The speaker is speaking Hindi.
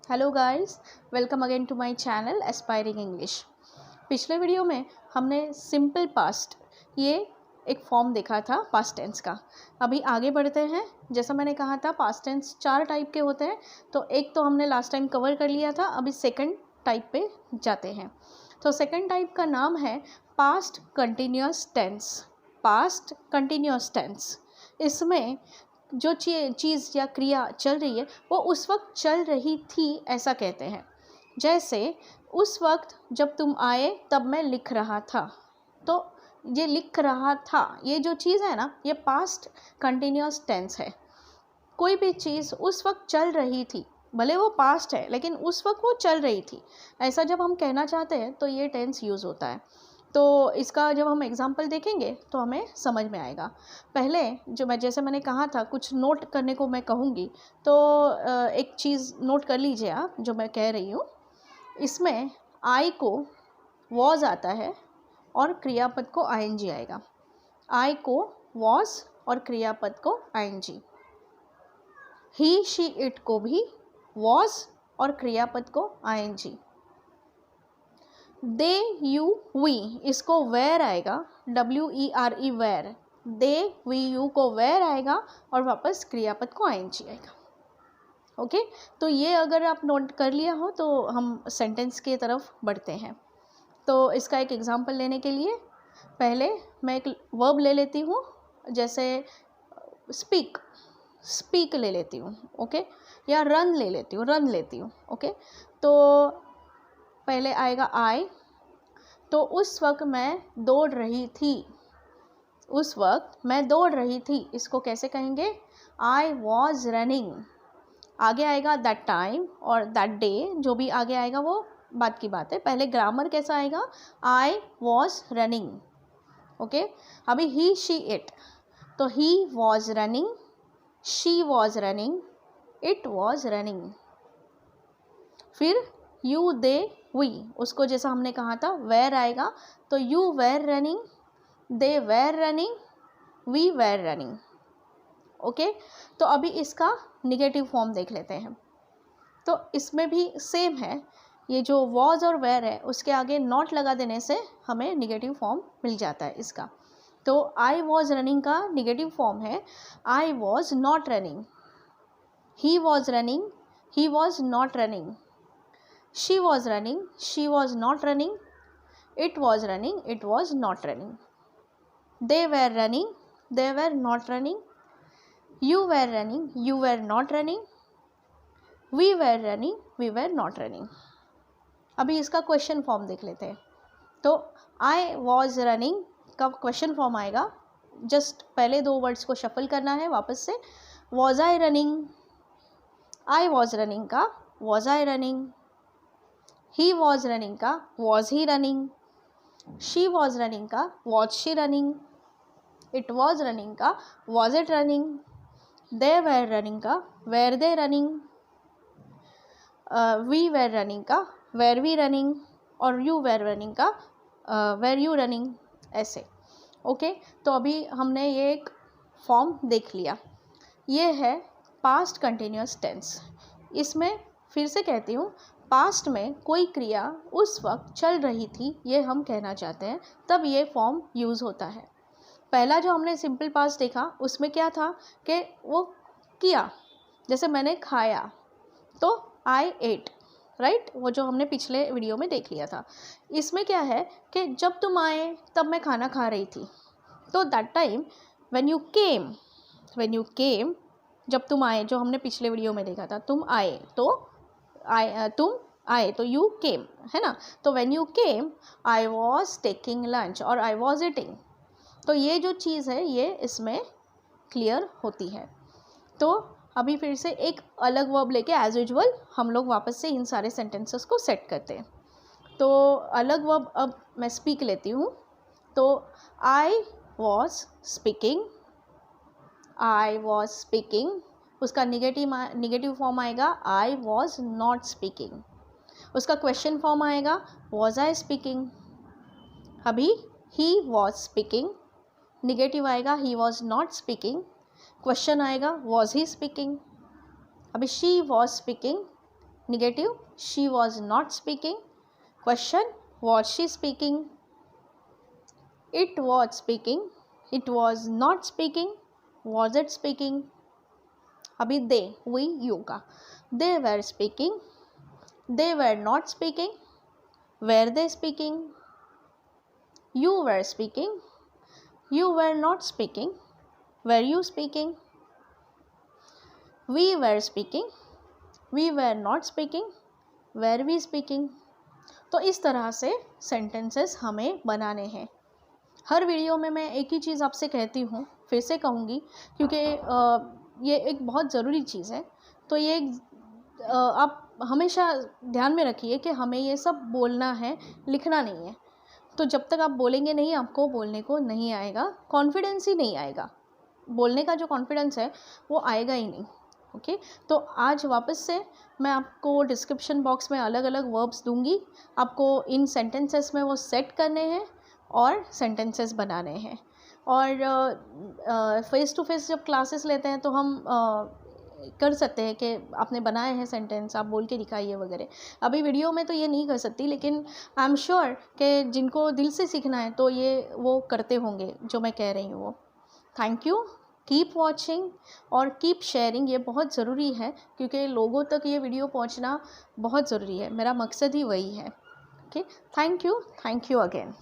Hello guys, welcome again to my channel aspiring English. पिछले वीडियो में हमने सिंपल पास्ट ये एक फॉर्म देखा था पास्ट टेंस का। अभी आगे बढ़ते हैं। जैसा मैंने कहा था पास्ट टेंस 4 टाइप के होते हैं, तो एक तो हमने लास्ट टाइम कवर कर लिया था। अभी सेकंड टाइप पे जाते हैं। तो सेकंड टाइप का नाम है past continuous tense. Past continuous tense, इसमें जो चीज़ या क्रिया चल रही है वो उस वक्त चल रही थी ऐसा कहते हैं। जैसे उस वक्त जब तुम आए तब मैं लिख रहा था, तो ये लिख रहा था, ये जो चीज़ है ना, ये पास्ट कंटिन्यूअस टेंस है। कोई भी चीज़ उस वक्त चल रही थी, भले वो पास्ट है लेकिन उस वक्त वो चल रही थी, ऐसा जब हम कहना चाहते हैं तो ये टेंस यूज़ होता है। तो इसका जब हम एग्जांपल देखेंगे तो हमें समझ में आएगा। पहले जैसे मैंने कहा था कुछ नोट करने को मैं कहूँगी, तो एक चीज़ नोट कर लीजिए आप जो मैं कह रही हूँ। इसमें आई को वॉज आता है और क्रियापद को आईएनजी आएगा। आई को वॉज और क्रियापद को आईएनजी। ही शी इट को भी वॉज और क्रियापद को आईएनजी। दे यू वी, इसको वेर आएगा, WERE were. They we you को वेर आएगा और वापस क्रियापद को आईएनजी आएगा। ओके, तो ये अगर आप नोट कर लिया हो तो हम सेंटेंस की तरफ बढ़ते हैं। तो इसका एक एग्जांपल लेने के लिए पहले मैं एक वर्ब ले लेती हूँ, जैसे स्पीक, स्पीक ले लेती हूँ। ओके, या रन ले लेती हूँ, रन लेती हूँ। ओके, तो पहले आएगा आई, तो उस वक्त मैं दौड़ रही थी, उस वक्त मैं दौड़ रही थी, इसको कैसे कहेंगे? I was running. आगे आएगा दैट टाइम और दैट डे, जो भी आगे आएगा वो बात की बात है। पहले ग्रामर कैसा आएगा? I was running. ओके, अभी ही शी इट, तो he was running, she was running, it was running. फिर यू दे वी, उसको जैसा हमने कहा था वेर आएगा, तो you were running, they were running, we were running. Okay, तो अभी इसका निगेटिव फॉर्म देख लेते हैं। तो इसमें भी सेम है, ये जो वॉज और वेर है उसके आगे नॉट लगा देने से हमें निगेटिव फॉर्म मिल जाता है इसका। तो आई वॉज रनिंग का निगेटिव फॉर्म है I was not running. He was running, he was not running. She was running, she was not running. It was running, it was not running. They were running, they were not running. You were running, you were not running. We were running, we were not running. अभी इसका क्वेश्चन फॉर्म देख लेते हैं। तो I was running का क्वेश्चन फॉर्म आएगा। जस्ट पहले 2 वर्ड्स को शफल करना है वापस से। Was I running? I was running का was I running? He was running का was he running? She was running का was she running? It was running का was it running? They were running का were they running? We were running का were we running? और you were running का were you running? ऐसे। ओके, तो अभी हमने ये एक फॉर्म देख लिया। ये है पास्ट कंटिन्यूअस टेंस। इसमें फिर से कहती हूँ, पास्ट में कोई क्रिया उस वक्त चल रही थी ये हम कहना चाहते हैं, तब ये फॉर्म यूज़ होता है। पहला जो हमने सिंपल पास्ट देखा उसमें क्या था कि वो किया, जैसे मैंने खाया तो आई एट, राइट, वो जो हमने पिछले वीडियो में देख लिया था। इसमें क्या है कि जब तुम आए तब मैं खाना खा रही थी, तो that time when you came, when you came, जब तुम आए, जो हमने पिछले वीडियो में देखा था, तुम आए तो तुम आए तो यू केम, है ना। तो when you came I was taking lunch और आई वॉज ईटिंग। तो ये जो चीज़ है ये इसमें क्लियर होती है। तो अभी फिर से एक अलग वर्ब लेके एज यूजुअल हम लोग वापस से इन सारे सेंटेंसेस को सेट करते हैं। तो अलग वर्ब अब मैं स्पीक लेती हूँ। तो I was speaking, I was speaking, उसका निगेटिव फॉर्म आएगा आई वॉज नॉट स्पीकिंग। उसका क्वेश्चन फॉर्म आएगा वॉज आई स्पीकिंग। अभी ही वॉज स्पीकिंग, निगेटिव आएगा he was not speaking, question आएगा वॉज ही स्पीकिंग। अभी she was speaking, Negative, she was not speaking. Question, was she speaking? It was speaking. It was not speaking. Was it speaking? अभी they, we, you का. They were speaking. They were not speaking. Were they speaking? You were speaking. You were not speaking. Were you speaking? We were speaking. We were not speaking. Were we speaking? तो इस तरह से सेंटेंसेस हमें बनाने हैं. हर वीडियो में मैं एक ही चीज़ आपसे कहती हूँ, फिर से कहूँगी, क्योंकि ये एक बहुत ज़रूरी चीज़ है. तो ये आप हमेशा ध्यान में रखिए कि हमें ये सब बोलना है, लिखना नहीं है. तो जब तक आप बोलेंगे नहीं, आपको बोलने को नहीं आएगा, कॉन्फिडेंस ही नहीं आएगा. बोलने का जो कॉन्फिडेंस है वो आएगा ही नहीं. ओके, तो आज वापस से मैं आपको डिस्क्रिप्शन बॉक्स में अलग अलग वर्ब्स दूंगी. आपको इन सेंटेंसेस में वो सेट करने हैं और सेंटेंसेस बनाने हैं. और फेस टू फेस जब क्लासेस लेते हैं तो हम कर सकते हैं कि आपने बनाए हैं सेंटेंस, आप बोल के दिखाइए वगैरह. अभी वीडियो में तो ये नहीं कर सकती, लेकिन आई एम श्योर कि जिनको दिल से सीखना है तो ये वो करते होंगे जो मैं कह रही हूँ वो. Thank you. कीप वॉचिंग और कीप शेयरिंग. ये बहुत ज़रूरी है क्योंकि लोगों तक ये वीडियो पहुंचना बहुत ज़रूरी है. मेरा मकसद ही वही है. Okay, thank you again.